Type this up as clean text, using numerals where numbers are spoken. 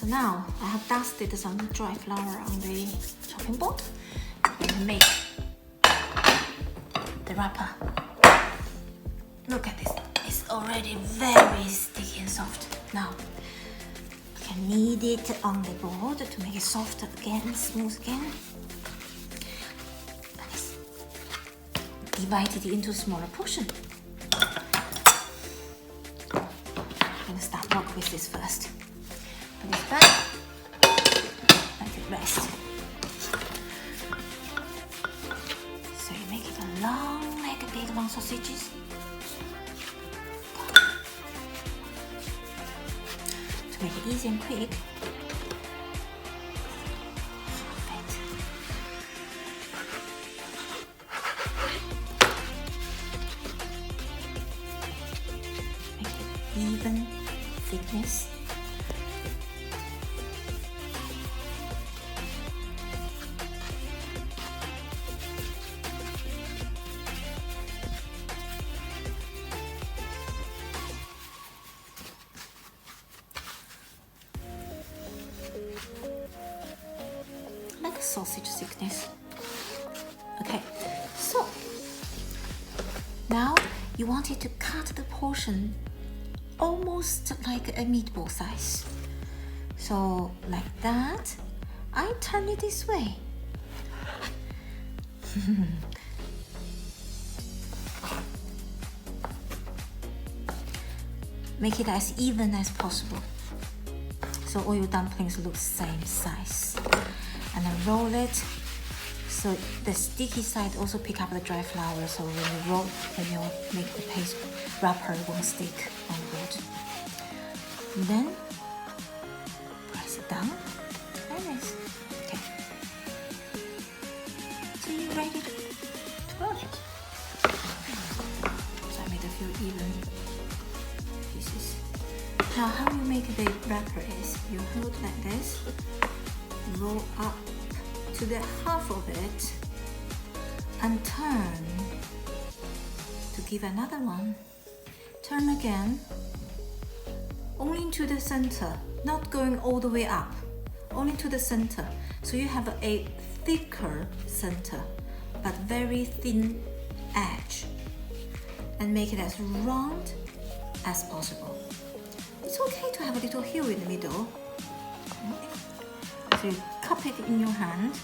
So now I have dusted some dry flour on the chopping board and make the wrapper. Look at this, it's already very sticky and soft. Now I can knead it on the board to make it soft again, smooth again. Divide it into smaller portions. I'm gonna start work with this first. Put this back, let it rest. So you make it a long, like a big long sausages. To make it easy and quick. Perfect. Make it even thickness. Like a sausage thickness. Okay, so now you want it to cut the portion almost like a meatball size. So like that, I turn it this way. Make it as even as possible, so all your dumplings look same size. And then roll it, so the sticky side also pick up the dry flour, so when you roll, when you make the paste wrapper, it won't stick on the board. And then press it down, like this. Okay. So you're ready to roll it. So I made a few even pieces. Now how you make the wrapper is, you hold like this, roll up to the half of it, and turn to give another one. Turn again, only to the center, not going all the way up, only to the center. So you have a thicker center, but very thin edge, and make it as round as possible. It's okay to have a little hill in the middle. So you cup it in your hand